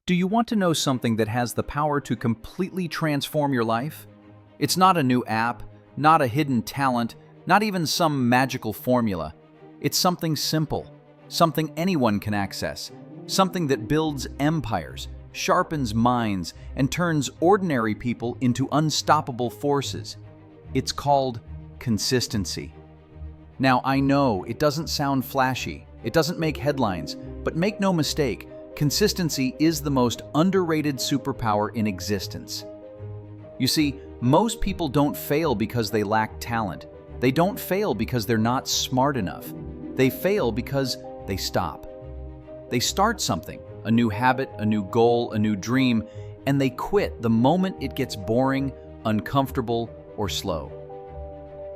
Do you want to know something that has the power to completely transform your life? It's not a new app, not a hidden talent, not even some magical formula. It's something simple, something anyone can access, something that builds empires, sharpens minds, and turns ordinary people into unstoppable forces. It's called consistency. Now, I know it doesn't sound flashy, it doesn't make headlines, but make no mistake, consistency is the most underrated superpower in existence. You see, most people don't fail because they lack talent. They don't fail because they're not smart enough. They fail because they stop. They start something, a new habit, a new goal, a new dream, and they quit the moment it gets boring, uncomfortable, or slow.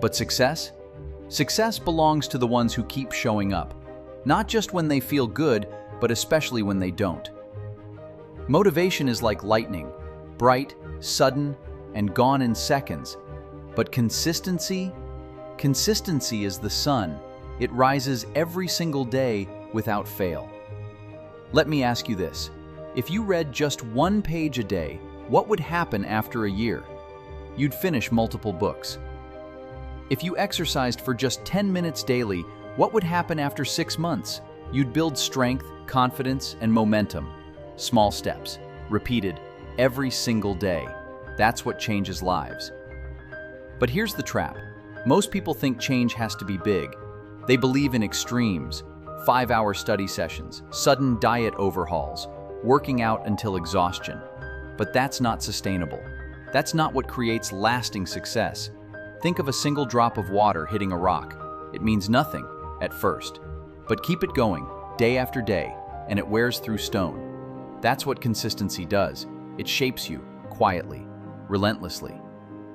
But success? Success belongs to the ones who keep showing up, not just when they feel good, but especially when they don't. Motivation is like lightning, bright, sudden, and gone in seconds. But consistency is the sun. It rises every single day without fail. Let me ask you this. If you read just one page a day, what would happen after a year? You'd finish multiple books. If you exercised for just 10 minutes daily, what would happen after 6 months? You'd build strength, confidence, and momentum. Small steps, repeated every single day. That's what changes lives. But here's the trap. Most people think change has to be big. They believe in extremes, 5-hour study sessions, sudden diet overhauls, working out until exhaustion. But that's not sustainable. That's not what creates lasting success. Think of a single drop of water hitting a rock. It means nothing at first, but keep it going day after day, and it wears through stone. That's what consistency does. It shapes you quietly, relentlessly.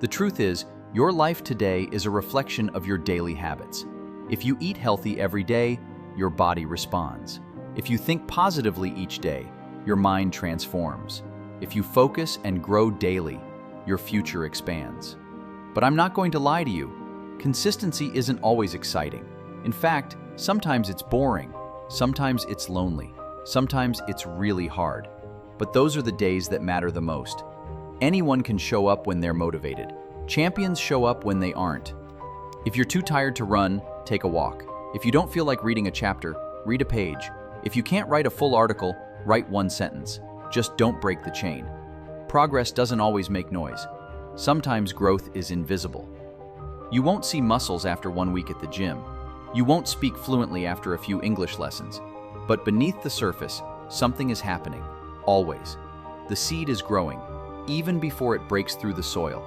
The truth is, your life today is a reflection of your daily habits. If you eat healthy every day, your body responds. If you think positively each day, your mind transforms. If you focus and grow daily, your future expands. But I'm not going to lie to you. Consistency isn't always exciting. In fact, sometimes it's boring. Sometimes it's lonely. Sometimes it's really hard. But those are the days that matter the most. Anyone can show up when they're motivated. Champions show up when they aren't. If you're too tired to run, take a walk. If you don't feel like reading a chapter, read a page. If you can't write a full article, write one sentence. Just don't break the chain. Progress doesn't always make noise. Sometimes growth is invisible. You won't see muscles after 1 week at the gym. You won't speak fluently after a few English lessons. But beneath the surface, something is happening, always. The seed is growing, even before it breaks through the soil.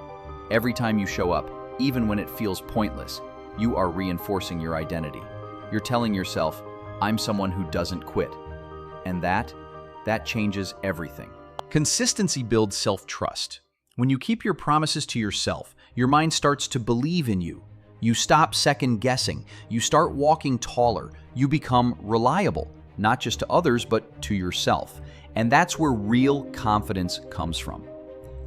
Every time you show up, even when it feels pointless, you are reinforcing your identity. You're telling yourself, I'm someone who doesn't quit. And that changes everything. Consistency builds self-trust. When you keep your promises to yourself, your mind starts to believe in you. You stop second-guessing. You start walking taller. You become reliable, not just to others, but to yourself. And that's where real confidence comes from.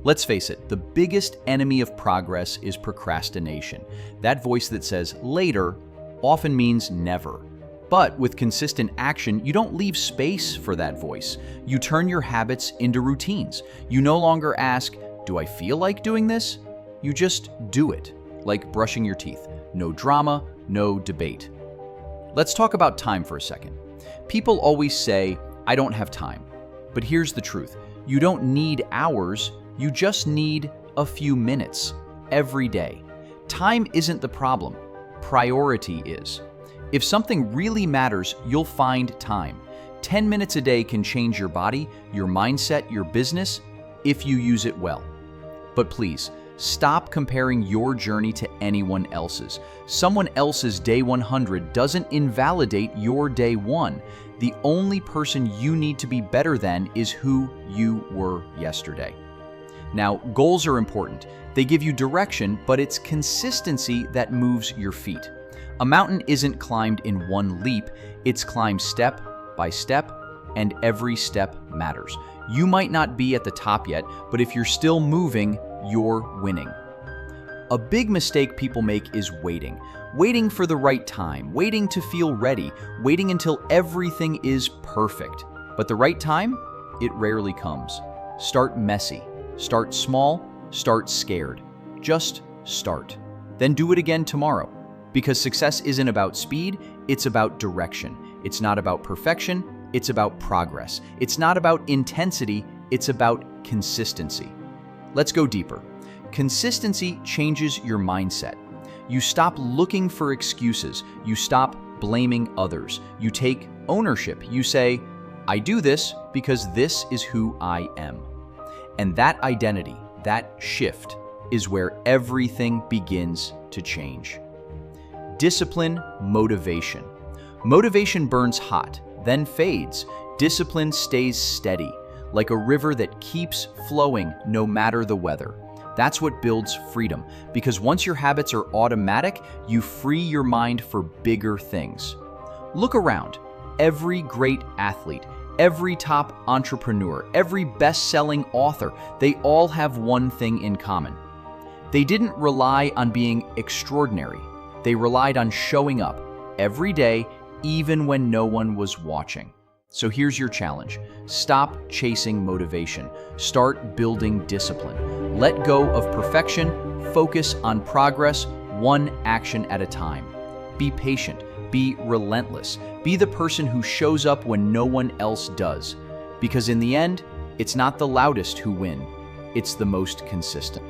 Let's face it, the biggest enemy of progress is procrastination. That voice that says later often means never. But with consistent action, you don't leave space for that voice. You turn your habits into routines. You no longer ask, do I feel like doing this? You just do it, like brushing your teeth. No drama, no debate. Let's talk about time for a second. People always say, I don't have time. But here's the truth. You don't need hours. You just need a few minutes every day. Time isn't the problem. Priority is. If something really matters, you'll find time. 10 minutes a day can change your body, your mindset, your business, if you use it well. But please, stop comparing your journey to anyone else's. Someone else's day 100 doesn't invalidate your day 1. The only person you need to be better than is who you were yesterday. Now, goals are important. They give you direction, but it's consistency that moves your feet. A mountain isn't climbed in one leap, it's climbed step by step, and every step matters. You might not be at the top yet, but if you're still moving, you're winning. A big mistake people make is waiting. Waiting for the right time, waiting to feel ready, waiting until everything is perfect. But the right time? it rarely comes. Start messy. Start small. Start scared. Just start. Then do it again tomorrow. Because success isn't about speed, it's about direction. It's not about perfection, it's about progress. It's not about intensity, it's about consistency. Let's go deeper. Consistency changes your mindset. You stop looking for excuses. You stop blaming others. You take ownership. You say, I do this because this is who I am. And that identity, that shift, is where everything begins to change. Discipline, motivation. Motivation burns hot, then fades. Discipline stays steady, like a river that keeps flowing no matter the weather. That's what builds freedom, because once your habits are automatic, you free your mind for bigger things. Look around. Every great athlete, every top entrepreneur, every best-selling author, they all have one thing in common. They didn't rely on being extraordinary. They relied on showing up every day, even when no one was watching. So here's your challenge. Stop chasing motivation. Start building discipline. Let go of perfection. Focus on progress, one action at a time. Be patient. Be relentless. Be the person who shows up when no one else does. Because in the end, it's not the loudest who win. It's the most consistent.